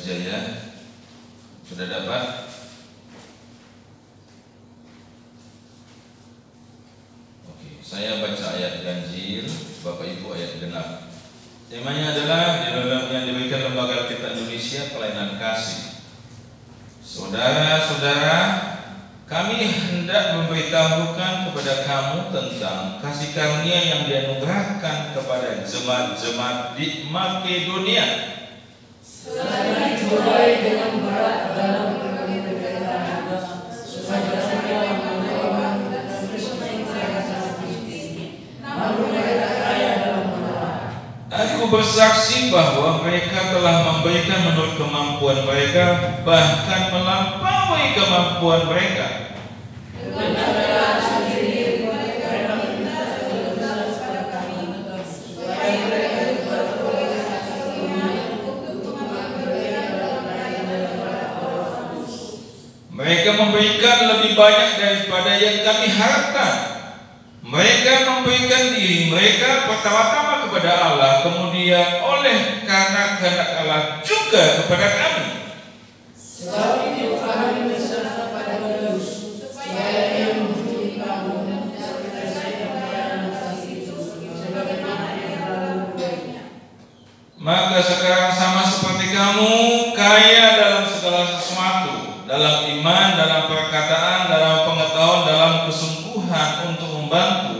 saja ya. Sudah dapat? Oke, saya baca ayat ganjil, Bapak Ibu ayat genap. Temanya adalah di dalam yang diberikan Lembaga Alkitab Indonesia Pelayanan Kasih. Saudara-saudara, kami hendak memberitahukan kepada kamu tentang kasih karunia yang dianugerahkan kepada jemaat-jemaat di Makedonia. Selagi mulai dengan berat dalam penderitaan, supaya mereka menerima dan bersaksi namun mereka kaya dalam menerima. Aku bersaksi bahwa mereka telah memberikan menurut kemampuan mereka, bahkan melampaui kemampuan mereka. Dengan sendiri mereka meminta kebenaran kepada kami, supaya mereka diperoleh untuk mengambil dalam pelayanan kepada orang. Mereka memberikan lebih banyak daripada yang kami harapkan. Mereka memberikan diri mereka pertama-tama kepada Allah, kemudian oleh karena kehendak Allah juga kepada kami. Sebab itu kami berserah pada Yesus, supaya Ia menghubungi kamu serta saya pelayanan kasih itu, sebagaimana yang lalu baiknya. Maka sekarang sama seperti kamu, kaya dalam segala sesuatu, dalam iman, dalam perkataan, dalam pengetahuan, dalam kesungguhan untuk membantu,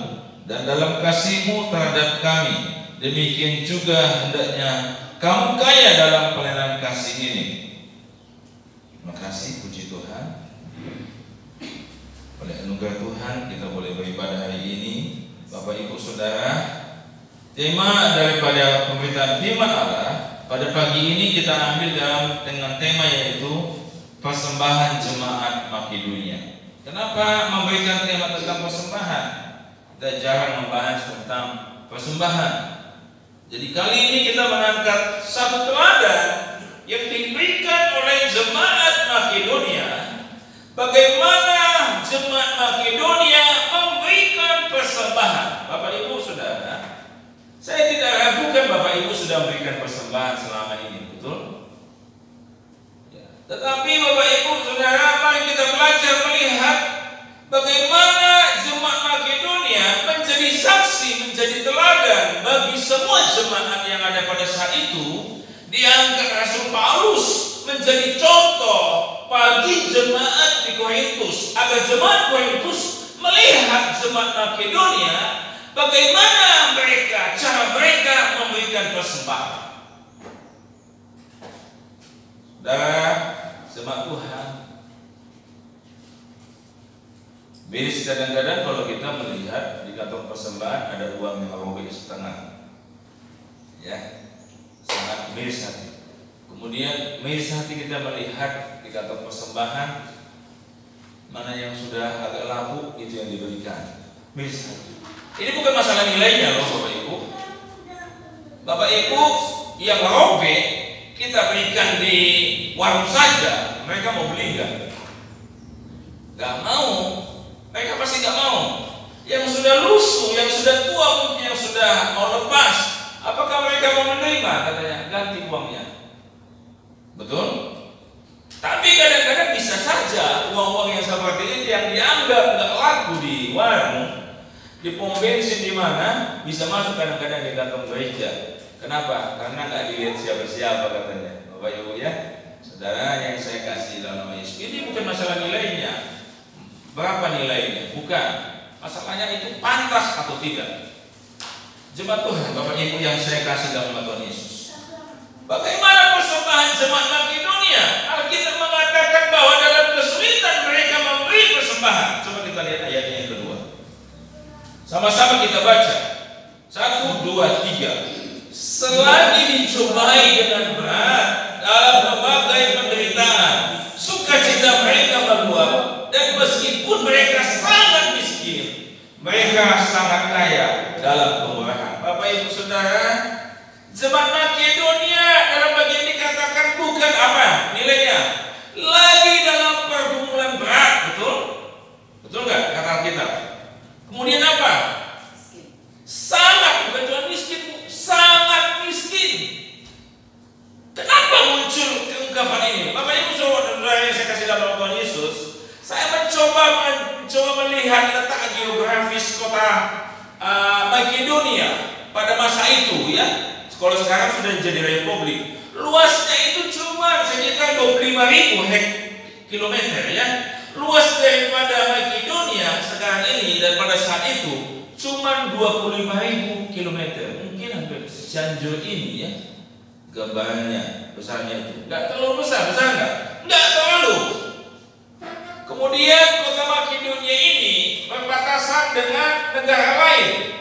dan dalam kasihmu terhadap kami. Demikian juga hendaknya kamu kaya dalam pelayanan kasih ini. Terima kasih, puji Tuhan. Oleh anugerah Tuhan kita boleh beribadah hari ini. Bapak Ibu Saudara, tema daripada pemberitaan firman Allah pada pagi ini kita ambil dengan tema yaitu persembahan jemaat Makedonia. Kenapa memberikan tema tentang persembahan? Kita jarang membahas tentang persembahan. Jadi kali ini kita mengangkat satu teladan yang diberikan oleh jemaat Makedonia. Bagaimana jemaat Makedonia memberikan persembahan? Bapak Ibu Saudara, saya tidak ragukan Bapak Ibu sudah memberikan persembahan selama ini, betul? Ya. Tetapi Bapak Ibu Saudara, mari kita belajar melihat bagaimana jemaat Makedonia menjadi saksi, menjadi teladan bagi semua jemaat yang ada pada saat itu. Diangkat Rasul Paulus menjadi contoh bagi jemaat di Korintus, agar jemaat Korintus melihat jemaat Makedonia bagaimana mereka, cara mereka memberikan persembahan. Saudara, jemaat Tuhan, miris kadang-kadang kalau kita melihat di kantong persembahan ada uang yang robek setengah, ya, sangat miris hati. Kemudian miris hati kita melihat di kantong persembahan mana yang sudah agak laku itu yang diberikan. Miris hati. Ini bukan masalah nilainya loh Bapak Ibu. Bapak Ibu yang robek kita berikan di warung saja, mereka mau beli nggak? Nggak mau. Mereka pasti nggak mau. Yang sudah lusuh, yang sudah tua mungkin, yang sudah mau lepas, apakah mereka mau menerima? Katanya ganti uangnya. Betul? Tapi kadang-kadang bisa saja uang-uang yang seperti itu yang dianggap nggak laku di warung, di pom bensin di mana bisa masuk kadang-kadang di kantong gereja. Kenapa? Karena nggak dilihat siapa-siapa katanya. Bapak Ibu ya, saudara yang saya kasih dalam nama Yesus, ini bukan masalah nilainya. Berapa nilainya? Bukan. Masalahnya itu pantas atau tidak. Jemaat Tuhan, Bapak Ibu yang saya kasih dalam nama Tuhan Yesus, bagaimana persembahan jemaat Makedonia? Alkitab mengatakan bahwa dalam kesulitan mereka memberi persembahan. Coba kita lihat ayatnya yang kedua. Sama-sama kita baca. 1, 2, 3. Selagi dicobai dengan berat dalam berbagai penderitaan, sukacita mereka meluap, dan meskipun mereka sangat miskin, mereka sangat kaya dalam kemurahan. Bapak Ibu Saudara, jemaat Makedonia dalam bagian dikatakan bukan apa nilainya, lagi dalam pergumulan berat, betul? Betul nggak kata kita? Kemudian apa? Sangat, bukan cuma miskin, sangat miskin. Kenapa muncul keungkapan coba melihat letak geografis kota Makedonia pada masa itu ya. Kalau sekarang sudah jadi republik, luasnya itu cuma sekitar 25.000 kilometer ya. Luas daripada Makedonia sekarang ini dan pada saat itu cuma 25.000 kilometer. Mungkin hampir Cianjur ini ya. Gambarnya besarnya itu nggak terlalu besar nggak? Nggak terlalu. Kemudian kota Makedonia ini berbatasan dengan negara lain.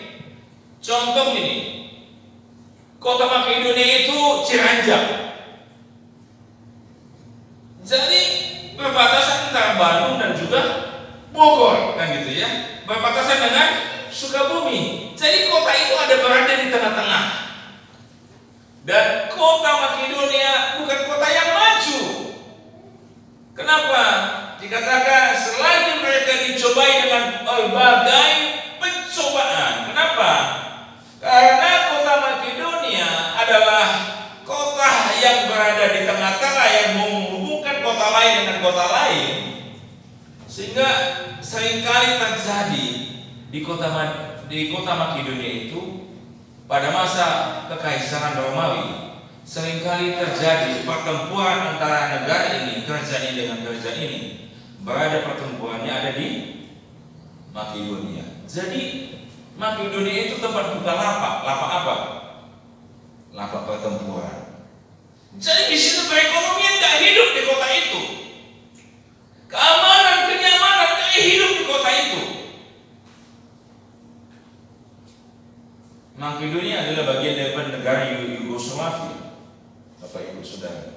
Contoh ini, kota Makedonia itu Ciranjang. Jadi berbatasan antara Bandung dan juga Bogor, kan gitu ya. Berbatasan dengan Sukabumi. Jadi kota itu berada di tengah-tengah. Dan kota Makedonia bukan kota yang maju. Kenapa? Dikatakan selagi mereka dicobai dengan berbagai pencobaan. Kenapa? Karena kota Makedonia adalah kota yang berada di tengah-tengah yang menghubungkan kota lain dengan kota lain. Sehingga seringkali terjadi di kota Makedonia itu pada masa Kekaisaran Romawi seringkali terjadi pertempuran antara negara ini, kerajaan ini dengan kerajaan ini. Berada pertempurannya ada di Makedonia. Jadi Makedonia itu tempat buka lapak apa? Lapak pertempuran. Jadi di situ perekonomian nggak hidup di kota itu. Keamanan, kenyamanan nggak hidup di kota itu. Makedonia adalah bagian daripada negara Yugoslavia, Bapak Ibu Saudara.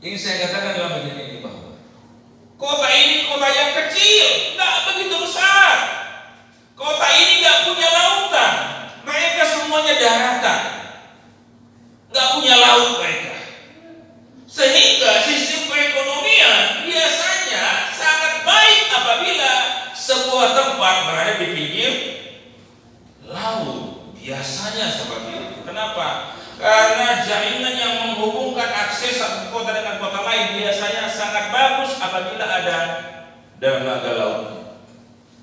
Ini saya katakan dalam bagian ini bahwa kota ini kota yang kecil, nggak begitu besar. Kota ini nggak punya lautan, mereka semuanya daratan, nggak punya laut mereka. Sehingga sistem perekonomian biasanya sangat baik apabila sebuah tempat berada di pinggir laut, biasanya seperti itu. Kenapa? Karena jaringan yang menghubungkan akses satu kota dengan kota lain biasanya sangat bagus apabila ada dermaga laut.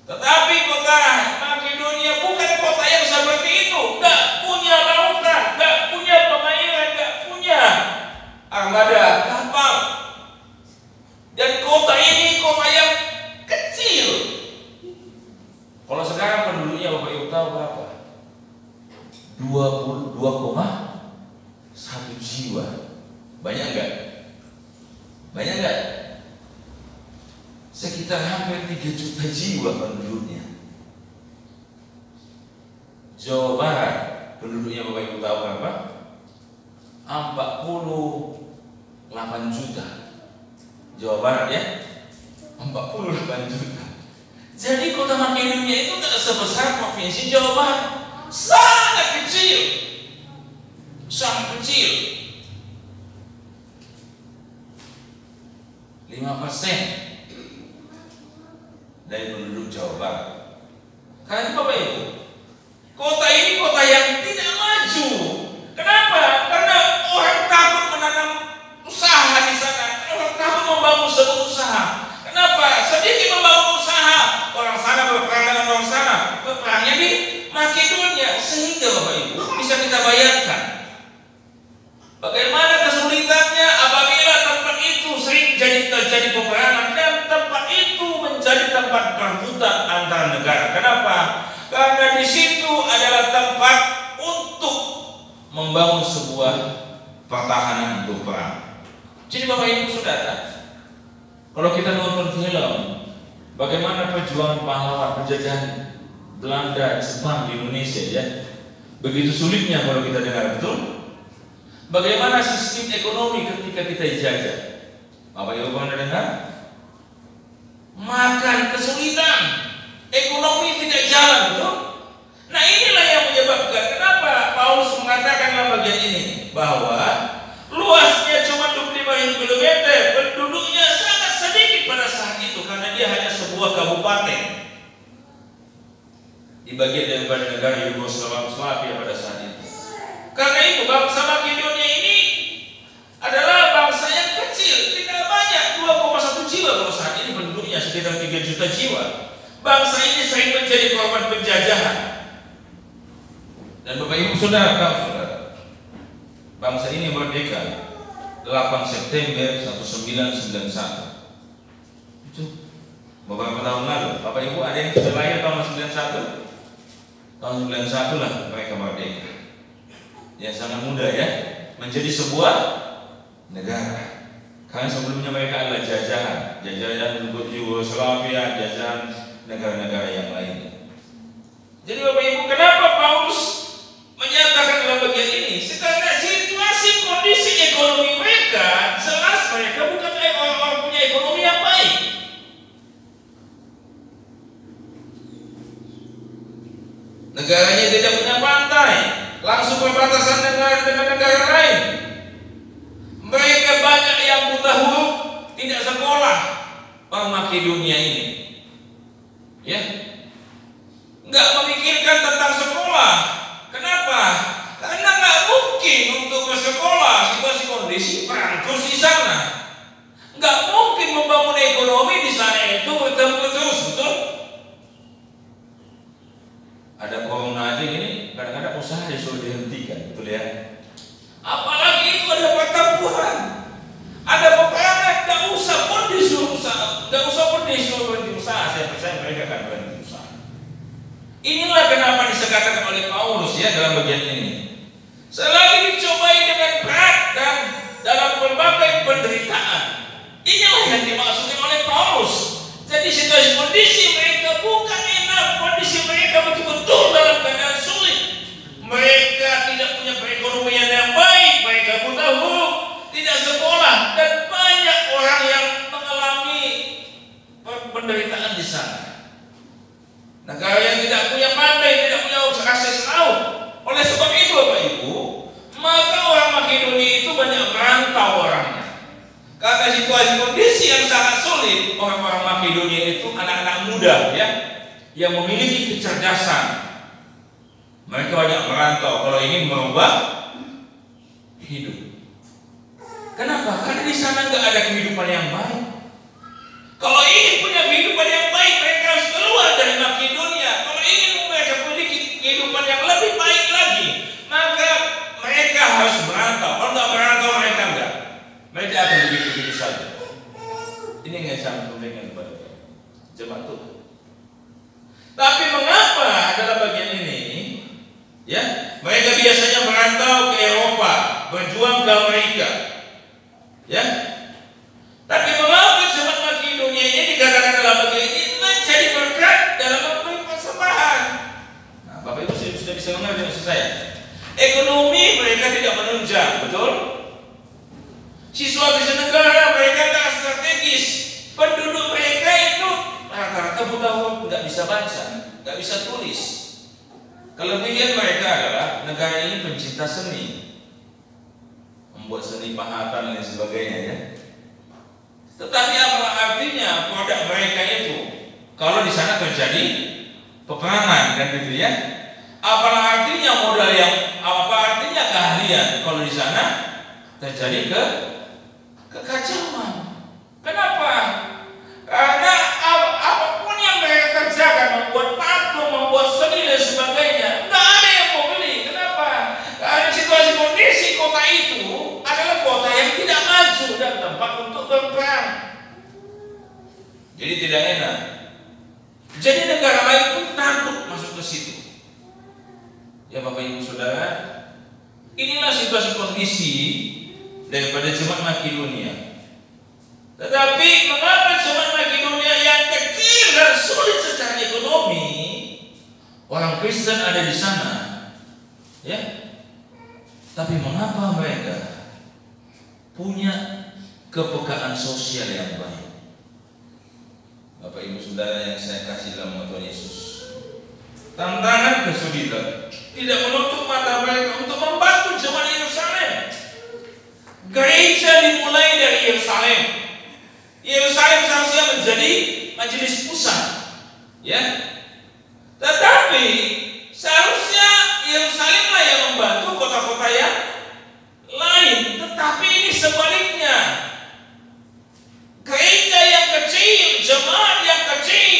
Tetapi kota Makedonia bukan kota yang seperti itu, nggak punya lautan, nggak punya pengairan, nggak punya armada kapal. Dan kota ini kota yang kecil. Kalau sekarang penduduknya Bapak Ibu tahu berapa? 22,1 jiwa. Banyak enggak? Banyak enggak? Sekitar hampir 3 juta jiwa penduduknya. Jawa Barat penduduknya Bapak Ibu tahu berapa? 48 juta. Jawa Barat ya? 48 juta. Jadi kota Makedonia itu tidak sebesar provinsi Jawa Barat. Sangat kecil. Sangat kecil. 5% dari penduduk Jawa Barat. Karena itu Bapak Ibu, kota ini kota yang tidak maju. Kenapa? Karena orang takut menanam usaha di sana. Orang takut membangun sebuah usaha. Kenapa? Sedikit membangun usaha, orang sana berperang dengan orang sana, berperangnya di Makedonia. Sehingga Bapak Ibu bisa kita bayangkan bagaimana kesulitannya apabila tempat itu sering terjadi peperangan dan tempat itu menjadi tempat perebutan antara negara. Kenapa? Karena di situ adalah tempat untuk membangun sebuah pertahanan untuk perang. Jadi Bapak Ibu Saudara, kalau kita nonton film bagaimana perjuangan pahlawan penjajahan Belanda, Jepang di Indonesia ya, begitu sulitnya kalau kita dengar betul. Bagaimana sistem ekonomi ketika kita dijajah? Bapak Ibu pernah dengar? Makan kesulitan, ekonomi tidak jalan, betul? Nah inilah yang menyebabkan kenapa Paulus mengatakan dalam bagian ini bahwa luasnya cuma 25.000 km, penduduknya sangat sedikit pada saat itu karena dia hanya sebuah kabupaten di bagian daripada negara Yugoslavia pada saat itu. Karena itu bangsa Makedonia ini adalah bangsa yang kecil, tidak banyak, 2,1 jiwa kalau saat ini penduduknya sekitar 3 juta jiwa. Bangsa ini sering menjadi korban penjajahan. Dan Bapak Ibu Saudara, bangsa ini merdeka 8 September 1991. Itu beberapa tahun lalu. Bapak Ibu ada yang sudah lahir tahun 91? Tahun 91 lah mereka merdeka. Ya sangat muda ya, menjadi sebuah negara. Karena sebelumnya mereka adalah jajahan Yugoslavia, jajahan negara-negara yang lainnya. Jadi Bapak Ibu, kenapa Paulus menyatakan dalam bagian ini? Karena situasi kondisi ekonomi mereka jelas mereka bukan orang-orang punya ekonomi yang baik. Negaranya tidak punya pantai, langsung berbatasan dengan negara lain. Mereka banyak yang buta huruf, tidak sekolah. Orang Makedonia ini, ya, nggak memikirkan tentang sekolah. Kenapa? Karena nggak mungkin untuk bersekolah. Situasi kondisi Prancis di sana, nggak mungkin membangun ekonomi di sana itu bertemu terus, betul? Ada corona aja gini, kadang-kadang usaha disuruh dihentikan, betul ya? Apalagi itu ada pertempuran, ada peperangan, tidak usah pun disuruh usaha, tidak usah pun disuruh berhenti usaha. Saya percaya mereka akan berhenti usaha. Inilah kenapa disekatakan oleh Paulus ya dalam bagian ini. Selagi dicobai dengan berat dan dalam berbagai penderitaan, inilah yang dimaksudkan oleh Paulus. Jadi situasi kondisi mereka bukan enak, kondisi mereka betul-betul dalam keadaan sulit. Mereka tidak punya perekonomian yang baik, mereka buta huruf, tidak sekolah, dan banyak orang yang mengalami penderitaan di sana. Negara yang tidak punya pantai, tidak punya akses laut. Oleh sebab itu Bapak Ibu, maka orang Makedonia itu banyak merantau orangnya. Karena situasi kondisi yang sangat sulit, orang-orang Makedonia itu anak-anak muda ya, yang memiliki kecerdasan. Mereka banyak merantau kalau ingin merubah hidup. Kenapa? Karena di sana nggak ada kehidupan yang baik. Kalau ingin punya kehidupan yang baik, mereka harus keluar dari Makedonia. Kalau ingin mereka memiliki kehidupan yang lebih baik lagi, maka mereka harus merantau. Kalau nggak merantau, mereka enggak. Mereka akan begitu-begitu saja. Ini yang saya sampaikan kepada jemaat Tuhan. Tapi mengapa dalam bagian ini, ya, mereka biasanya merantau ke Eropa, berjuang ke Amerika, ya. Tapi mengapa jemaat Makedonia ini dikatakan dalam bagian ini menjadi berkat dalam memberi persembahan? Nah, Bapak Ibu sudah bisa mengerti maksud saya. Ekonomi mereka tidak menunjang, betul? Siswa di negara mereka tak strategis. Penduduk mereka itu rata-rata buta huruf, nggak bisa baca, nggak bisa tulis. Kelebihan mereka adalah negara ini pencinta seni, membuat seni pahatan dan sebagainya ya. Tetapi apa artinya produk mereka itu kalau di sana terjadi peperangan kan gitu ya? Apa artinya modal yang apa artinya keahlian kalau di sana terjadi kekacauan? Kenapa? Karena apapun yang mereka kerjakan, membuat patung, membuat seni dan sebagainya, nggak ada yang mau beli. Kenapa? Karena situasi kondisi kota itu adalah kota yang tidak maju dan tempat untuk berperang. Jadi tidak enak. Jadi negara lain pun takut masuk ke situ. Ya Bapak Ibu Saudara, inilah situasi kondisi daripada jemaat Makedonia. Tetapi mengapa jemaat Makedonia yang kecil dan sulit secara ekonomi, orang Kristen ada di sana, ya? Tapi mengapa mereka punya kepekaan sosial yang baik? Bapak Ibu Saudara yang saya kasih dalam nama Tuhan Yesus, tantangan kesulitan tidak menutup mata mereka untuk membantu jemaat Yerusalem. Gereja dimulai dari Yerusalem. Yerusalem seharusnya menjadi majelis pusat, ya. Tetapi seharusnya Yerusalemlah yang membantu kota-kota yang lain. Tetapi ini sebaliknya. Gereja yang kecil, jemaat yang kecil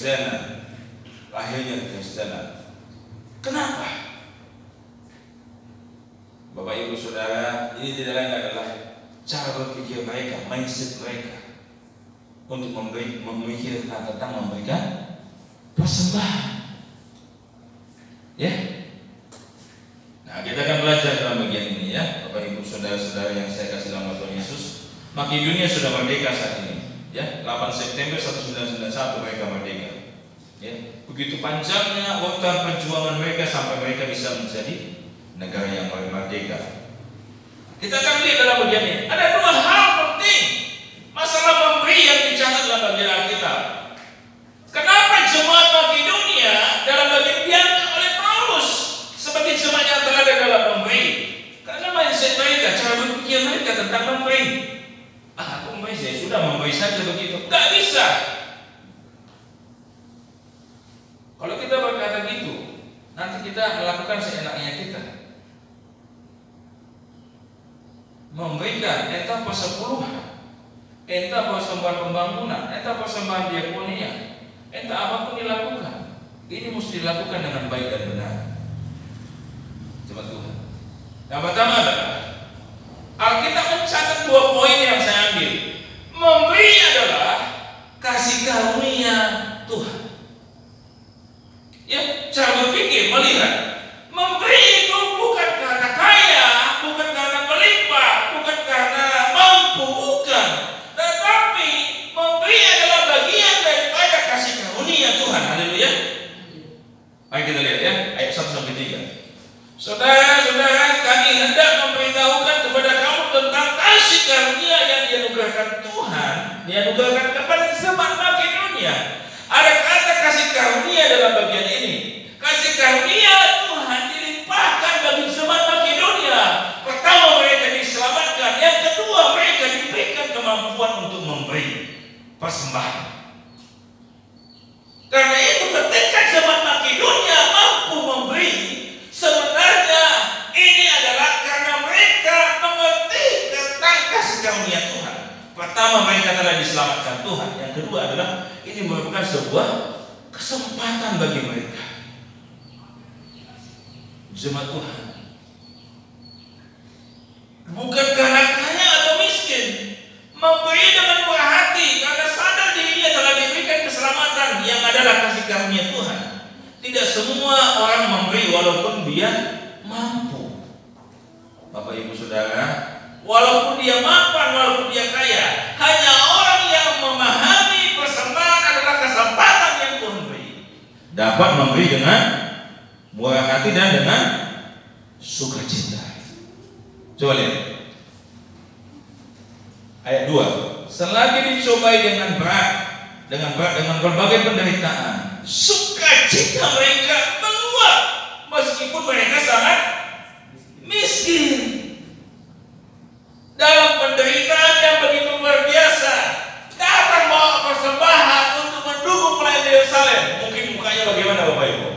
Kekristenan, lahirnya Kekristenan. Kenapa? Bapak Ibu Saudara, ini tidak lain adalah cara berpikir mereka, mindset mereka untuk memikirkan tentang memberikan persembahan. Ya. Nah, kita akan belajar dalam bagian ini ya, Bapak Ibu Saudara-saudara yang saya kasih dalam Tuhan Yesus. Makedonia sudah merdeka saat ini. Ya, 8 September 1991 mereka merdeka. Ya, begitu panjangnya waktu perjuangan mereka sampai mereka bisa menjadi negara yang merdeka. Kita akan lihat dalam bagian ini. Ada dua hal penting masalah memberi yang dicatat dalam bagian Alkitab. Kenapa jemaat Makedonia dalam bagian diangkat oleh Paulus sebagai jemaat yang teladan dalam memberi? Karena mindset mereka, cara berpikir mereka tentang memberi. Aku memberi, saya sudah memberi saja begitu. Gak bisa. Kalau kita berkata gitu, nanti kita melakukan seenaknya kita. Memberikan entah persepuluhan, entah persembahan pembangunan, entah persembahan diakonia, entah apapun dilakukan, ini mesti dilakukan dengan baik dan benar. Jemaat Tuhan. Yang pertama adalah Alkitab mencatat 2 poin yang saya ambil. Memberi adalah kasih karunia Tuhan. Ya, cara berpikir, melihat memberi itu bukan karena kaya, bukan karena melimpah, bukan karena mampu, bukan. Tetapi memberi adalah bagian daripada kasih karunia Tuhan. Haleluya. Mari kita lihat ya, ayat 1-3. Saudara-saudara, kami hendak memberitahukan kepada kamu tentang kasih karunia yang dianugerahkan Tuhan, dianugerahkan kepada jemaat Makedonia. Ada kata kasih karunia dalam bagian ini. Kasih karunia Tuhan dilimpahkan bagi jemaat Makedonia. Pertama, mereka diselamatkan. Yang kedua, mereka diberikan kemampuan untuk memberi persembahan. Karena itu ketika jemaat Makedonia mampu memberi, sebenarnya ini adalah karena mereka mengerti tentang kasih karunia Tuhan. Pertama, mereka telah diselamatkan Tuhan. Yang kedua adalah ini merupakan sebuah kesempatan bagi mereka. Jemaat Tuhan, bukan karena kaya atau miskin, memberi dengan murah hati karena sadar dirinya telah diberikan keselamatan yang adalah kasih karunia Tuhan. Tidak semua orang memberi walaupun dia mampu. Bapak Ibu Saudara, walaupun dia mapan, walaupun dia kaya, hanya orang yang memahami persembahan adalah kesempatan yang Tuhan beri, dapat memberi dengan murah hati dan dengan sukacita. Coba lihat ayat 2. Selagi dicobai dengan berbagai penderitaan, sukacita mereka meluap meskipun mereka sangat miskin. Dalam penderitaan yang begitu luar biasa, datang bawa persembahan untuk mendukung pelayan Yerusalem. Mungkin mukanya bagaimana Bapak Ibu?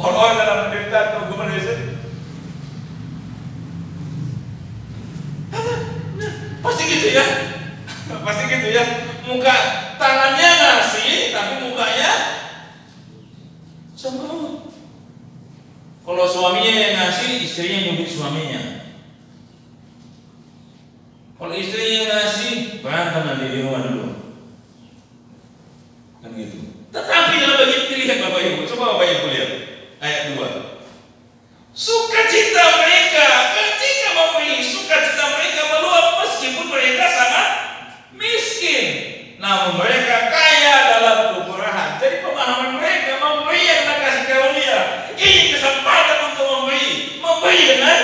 Orang dalam penderitaan tunggu manusia. Pasti gitu ya. Pasti gitu ya. Muka tangannya ngasih, tapi mukanya cemberut. Kalau suaminya yang ngasih, istrinya nyubit suaminya. Kalau istrinya yang ngasih, berantem nanti di rumah dulu. Kan gitu. Tetapi dalam bagian dilihat Bapak Ibu, coba Bapak Ibu lihat ayat 2. Sukacita mereka ketika memberi, sukacita mereka meluap meskipun mereka sangat miskin, namun mereka kaya dalam kemurahan. Jadi pemahaman mereka memberi adalah kasih karunia. Ini kesempatan untuk memberi dengan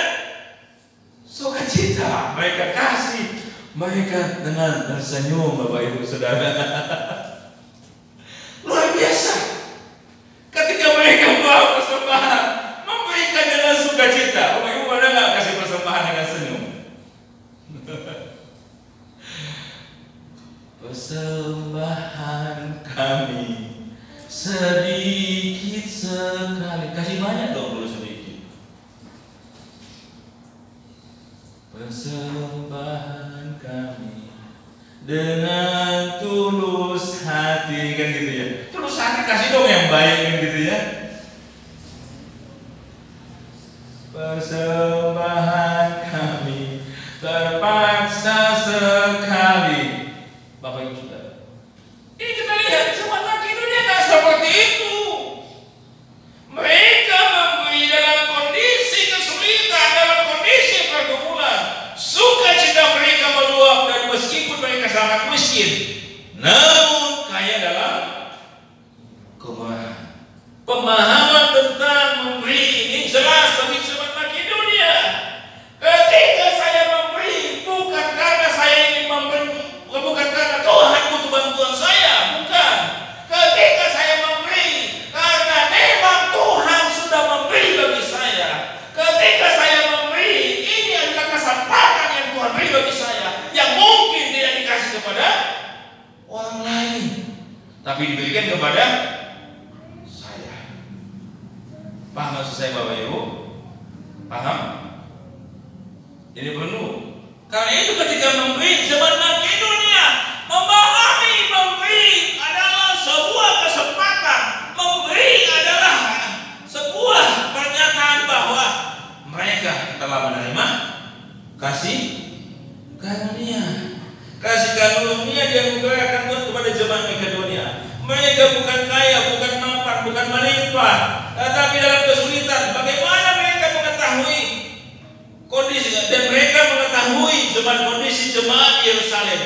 sukacita. Mereka kasih, mereka dengan tersenyum Bapak Ibu Saudara. Luar biasa. Ketika mereka membawa persembahan, memberikan dengan sukacita. Bapak Ibu pada nggak kasih persembahan dengan senyum? Persembahan kami sedikit sekali. Kasih banyak dong dulu sedikit. Persembahan kami dengan tulus hati. hati kan gitu ya. Tulus hati kasih dong yang baik kan gitu ya. Persembahan kami terpaksa sekali. Bapak Ibu Saudara, ini kita lihat jemaat Makedonia nggak seperti itu. Mereka memberi dalam kondisi kesulitan, dalam kondisi pergumulan. Sukacita mereka meluap, dan meskipun mereka sangat miskin, namun kaya dalam kemurahan. Pemahaman tentang memberi ini jelas bagi jemaat Makedonia. Ketika saya memberi, bukan karena saya ingin memberi, bukan karena Tuhan butuh bantuan saya, bukan. Ketika saya memberi, karena memang Tuhan sudah memberi bagi saya. Ketika saya memberi, ini adalah kesempatan yang Tuhan beri bagi saya, yang mungkin tidak dikasih kepada orang lain, tapi diberikan kepada saya. Paham maksud saya Bapak Ibu? Paham? Ini penuh. Karena itu ketika memberi, jemaat Makedonia memahami memberi adalah sebuah kesempatan. Memberi adalah sebuah pernyataan bahwa mereka telah menerima kasih karunia. Kasih karunia yang dianugerahkan Tuhan kepada jemaat Makedonia. Mereka bukan kaya, bukan mapan, bukan melimpah, tetapi dalam kesulitan. Bagaimana mereka mengetahui kondisi, dan mereka mengetahui kondisi jemaat Yerusalem.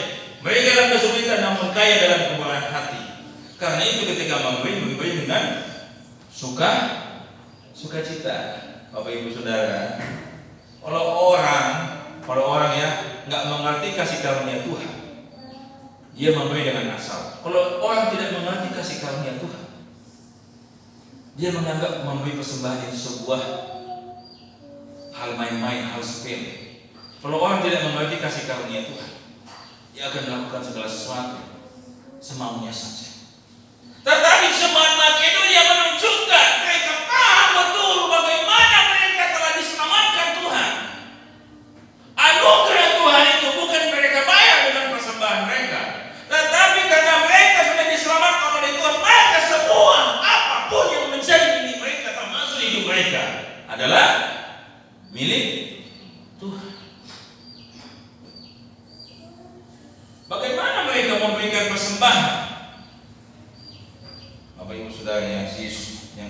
Mereka dalam kesulitan namun kaya dalam kemurahan hati. Karena itu ketika memberi dengan sukacita. Bapak Ibu Saudara, kalau orang ya nggak mengerti kasih karunia Tuhan, dia memberi dengan asal. Kalau orang tidak mengerti kasih karunia Tuhan, dia menganggap memberi persembahan itu sebuah hal main-main, hal sepele. Kalau orang tidak mengerti kasih karunia Tuhan, dia akan melakukan segala sesuatu semaunya saja. Tetapi jemaat Makedonia menunjukkan mereka paham betul bagaimana mereka telah diselamatkan Tuhan. Anugerah Tuhan itu bukan mereka bayar dengan persembahan mereka, tetapi karena mereka sudah diselamatkan oleh Tuhan, maka semua apapun yang menjadi milik mereka, termasuk hidup mereka, adalah milik Tuhan. Bagaimana mereka memberikan persembahan? Bapak Ibu Saudara yang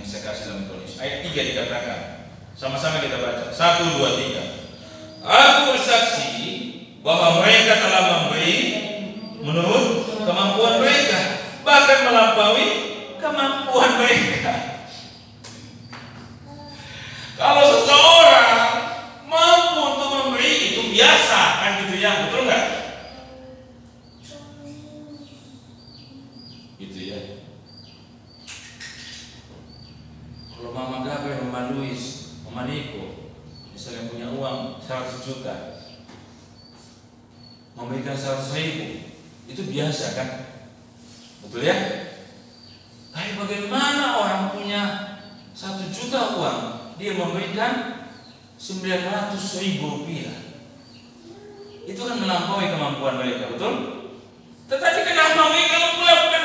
saya kasih dalam tulis ayat 3 dikatakan, sama-sama kita baca 1, 2, 3. Aku bersaksi bahwa mereka telah memberi menurut kemampuan mereka, bahkan melampaui kemampuan mereka. Kalau seseorang mampu untuk memberi, itu biasa kan gitu ya, betul nggak? Gitu ya. Kalau Mama Gabriel, Mama Luis, Mama Niko misalnya punya uang 100 juta, memberikan 100.000, itu biasa kan? Betul ya? Tapi bagaimana orang punya 1 juta uang, dia memberikan 900.000 rupiah? Itu kan melampaui kemampuan mereka, betul? Tetapi kenapa mereka melakukan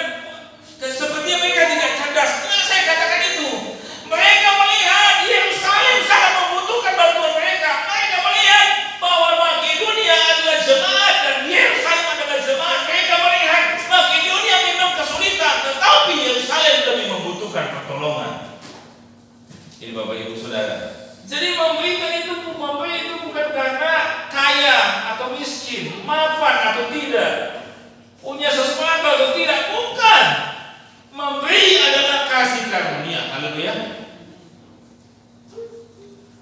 seperti mereka tidak cerdas? Nah, saya katakan itu. Mereka melihat Yerusalem sangat membutuhkan bantuan mereka. Mereka melihat bahwa Makedonia adalah jemaat dan Yerusalem adalah jemaat. Mereka melihat Makedonia memang kesulitan, tetapi Yerusalem lebih membutuhkan pertolongan. Ini Bapak Ibu Saudara. Jadi memberi itu bukan karena kaya atau miskin, mapan atau tidak, punya sesuatu atau tidak, bukan. Memberi adalah kasih karunia. Haleluya.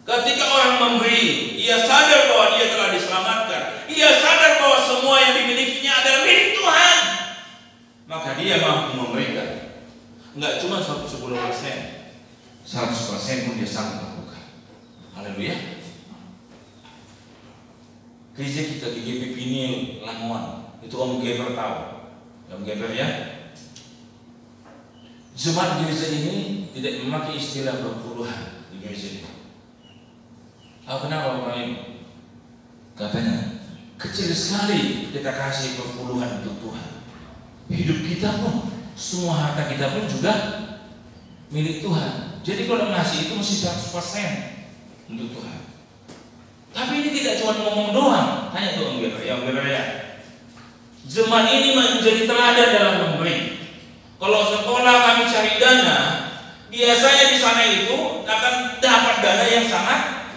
Ketika orang memberi, ia sadar bahwa dia telah diselamatkan. Ia sadar bahwa semua yang dimilikinya adalah milik Tuhan. Maka dia mampu memberikan. Enggak cuma 10%, 100% pun dia sanggup melakukan. Haleluya. Gereja kita di GP Pinil Lamongan, itu Om Geber tahu. Om Geber ya. Jemaat gereja ini tidak memakai istilah berpuluhan di gereja ini. Kenapa Bapak Ibu? Katanya kecil sekali kita kasih berpuluhan untuk Tuhan. Hidup kita pun semua harta kita pun juga milik Tuhan. Jadi kalau ngasih itu mesti 100% untuk Tuhan. Tapi ini tidak cuma ngomong doang, hanya tuh yang beraya. Jemaat ini menjadi teladan dalam memberi. Kalau sekolah kami cari dana, biasanya di sana itu akan dapat dana yang sangat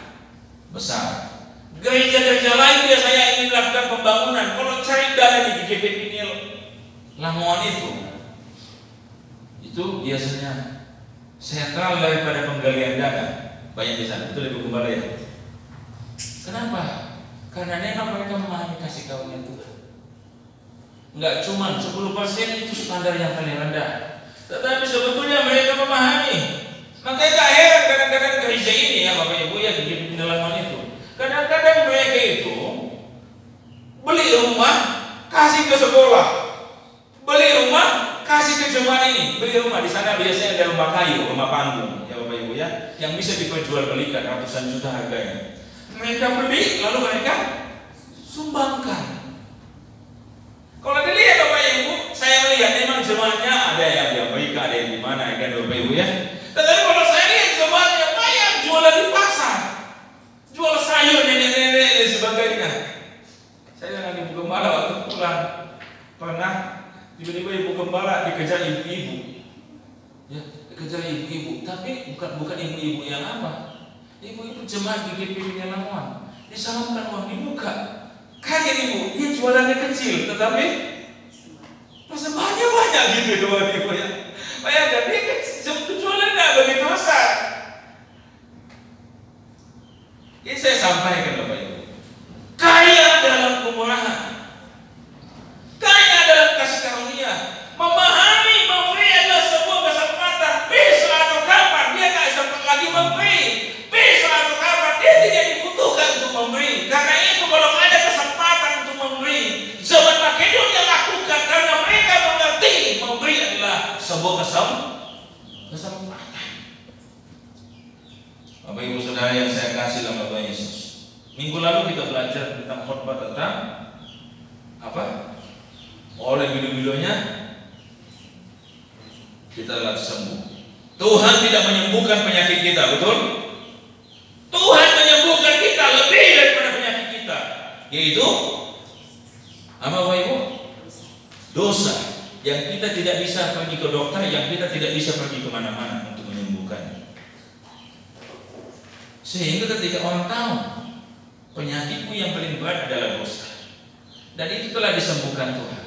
besar. Gereja-gereja lain biasanya ingin melakukan pembangunan. Kalau cari dana di GGP Pinil Lamongan itu biasanya sentral daripada penggalian dana banyak di sana. Itu lebih kembali ya. Kenapa? Karena memang mereka memahami kasih karunia Tuhan. Enggak cuma 10% itu standar yang paling rendah, tetapi sebetulnya mereka memahami. Makanya tak heran kadang-kadang gereja ini ya Bapak Ibu ya di Lamongan itu, kadang-kadang mereka itu beli rumah kasih ke sekolah, beli rumah kasih ke jemaat ini, beli rumah di sana biasanya ada rumah kayu, rumah panggung ya Bapak Ibu ya, yang bisa diperjualbelikan ratusan juta harganya. Mereka beli lalu mereka sumbangkan. Kalau dilihat Bapak Ibu, saya melihat memang jemaatnya ada yang di Amerika, ada yang di mana ya kan Bapak Ibu ya. Tetapi kalau saya lihat jemaatnya banyak jualan di pasar, jual sayur nenek-nenek dan sebagainya. Saya dengan ibu gembala waktu pulang pernah tiba-tiba ibu gembala dikejar ibu-ibu, ya dikejar ibu-ibu. Tapi bukan ibu-ibu yang apa? Ibu-ibu jemaat di GGP Lamongan disalurkan uang dibuka. Kaget ibu, dia jualannya kecil, tetapi persembahannya banyak gitu doang ibu ya. Bayangkan dia jualannya nggak begitu besar. Ini saya sampaikan Bapak Ibu, kaya dalam kemurahan, kaya dalam kasih karunia, memahami memberi adalah sebuah kesempatan. Besok atau kapan dia tak sempat lagi memberi, besok atau kapan dia tidak dibutuhkan untuk memberi. Karena itu kalau ada kesempatan untuk memberi, zaman Makedonia lakukan karena mereka mengerti memberi adalah sebuah kesempatan. Bapak Ibu Saudara yang saya kasih dalam Tuhan Yesus, minggu lalu kita belajar tentang khotbah tentang apa? Oleh bilu-bilunya kita telah sembuh. Tuhan tidak menyembuhkan penyakit kita, betul? Tuhan menyembuhkan kita lebih daripada penyakit kita, yaitu apa Bapak Ibu? Dosa yang kita tidak bisa pergi ke dokter, yang kita tidak bisa pergi kemana-mana untuk menyembuhkan. Sehingga ketika orang tahu penyakitmu yang paling berat adalah dosa, dan itu telah disembuhkan Tuhan,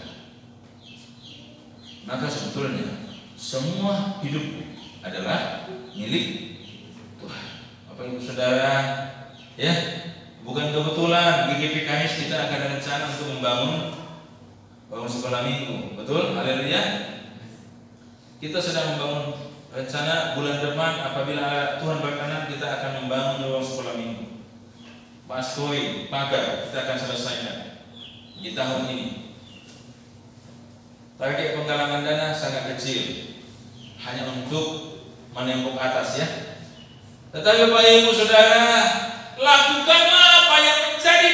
maka sebetulnya semua hidup adalah milik Tuhan. Bapak Ibu Saudara, ya, bukan kebetulan GGP KHS kita akan ada rencana untuk membangun sekolah minggu, betul? Haleluya. Kita sedang membangun rencana bulan depan apabila Tuhan berkenan kita akan membangun ruang sekolah minggu. Pastoi, pagar kita akan selesaikan di tahun ini. Target penggalangan dana sangat kecil, hanya untuk menembok atas ya. Tetapi Bapak Ibu Saudara, lakukanlah apa yang menjadi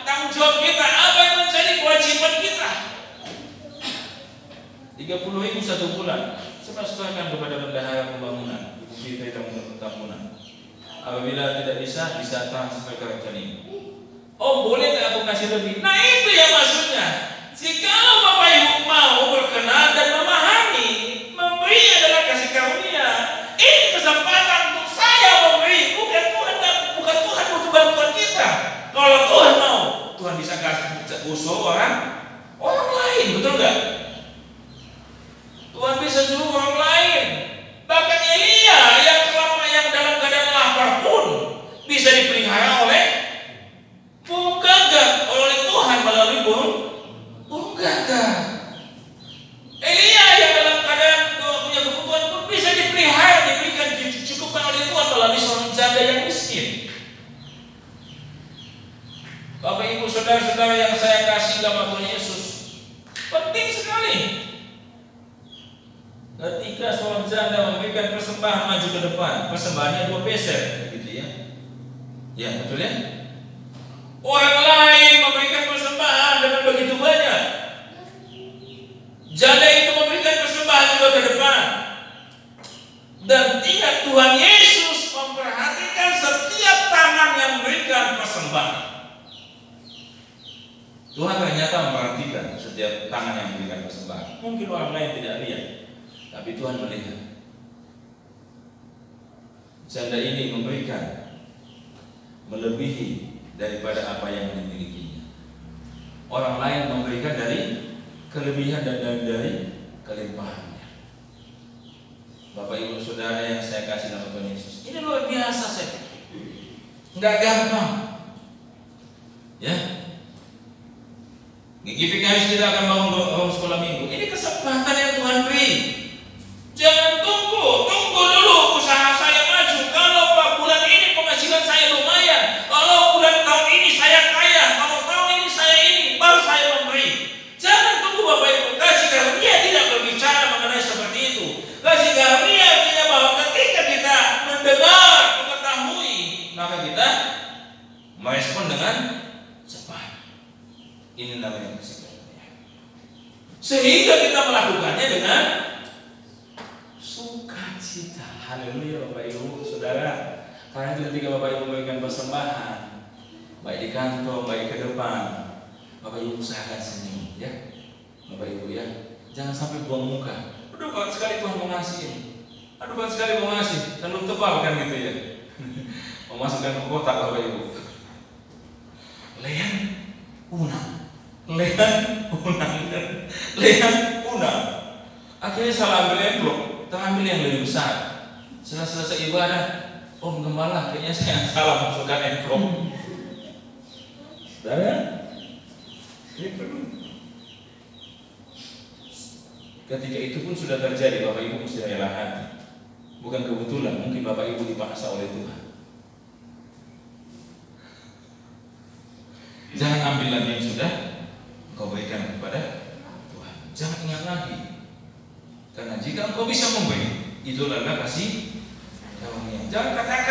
tanggung jawab kita, apa yang menjadi kewajiban kita. 30.000 satu bulan. Saya serahkan kepada bendahara pembangunan, Ibu Fitri dan Pertambunan. Apabila tidak bisa transfer ke rekening. Oh boleh nggak aku kasih lebih? Nah itu ya maksudnya. Jika Bapak Ibu mau berkenan dan memahami memberi adalah kasih karunia, ini kesempatan untuk saya memberi. Bukan Tuhan butuh bantuan kita. Kalau Tuhan mau, Tuhan bisa kasih usul orang lain, betul nggak? Tuhan bisa suruh orang lain. Bahkan Elia yang dalam keadaan lapar pun bisa dipelihara oleh burung gagak oleh Tuhan melalui burung gagak. Elia yang dalam keadaan punya kebutuhan pun bisa dipelihara, diberikan, dicukupkan oleh Tuhan melalui seorang janda yang miskin. Bapak Ibu Saudara-saudara yang saya kasih dalam Tuhan Yesus, penting sekali. Ketika seorang janda memberikan persembahan maju ke depan, persembahannya 2 peser, gitu ya. Ya betul ya. Orang lain memberikan persembahan dengan begitu banyak. Janda itu memberikan persembahan ke depan. Dan ingat, Tuhan Yesus memperhatikan setiap tangan yang memberikan persembahan. Tuhan ternyata memperhatikan setiap tangan yang memberikan persembahan. Mungkin orang lain tidak lihat, tapi Tuhan melihat. Janda ini memberikan melebihi daripada apa yang dimilikinya. Orang lain memberikan dari kelebihan dan dari kelimpahannya. Bapak Ibu Saudara yang saya kasih dalam Tuhan Yesus, ini luar biasa saya pikir. Enggak gampang. Ya. GPKS kita akan bangun sekolah minggu. Ini kesempatan yang Tuhan beri. Jangan tunggu dulu usaha saya maju. Kalau bulan ini penghasilan saya lumayan, kalau bulan tahun ini saya kaya, kalau tahun ini saya ini, baru saya memberi. Jangan tunggu Bapak Ibu. Kasih karunia tidak berbicara mengenai seperti itu. Kasih karunia artinya bahwa ketika kita mendengar, mengetahui, maka kita merespon dengan cepat. Ini namanya kasih karunia. Sehingga kita melakukannya dengan sukacita. Haleluya Bapak Ibu Saudara. Karena itu ketika Bapak Ibu memberikan persembahan, baik di kantor, baik ke depan, Bapak Ibu usahakan senyum, ya. Bapak Ibu ya, jangan sampai buang muka. Aduh, banget sekali Tuhan mau ngasih ini. Aduh, banget sekali mau ngasih. Dan belum tebal kan gitu ya. Memasukkan ke kotak Bapak Ibu. Lehan unang. Akhirnya salah ambil envelope, terambil yang lebih besar. Setelah selesai ibadah, Om Gembala, kayaknya saya salah masukkan envelope. Saudara, ini perlu. Ketika itu pun sudah terjadi, Bapak Ibu mesti rela hati. Bukan kebetulan, mungkin Bapak Ibu dipaksa oleh Tuhan. Jangan ambil lagi yang sudah kau berikan kepada Tuhan. Jangan ingat lagi. Karena jika engkau bisa memberi, itu adalah kasih karunia. Jangan katakan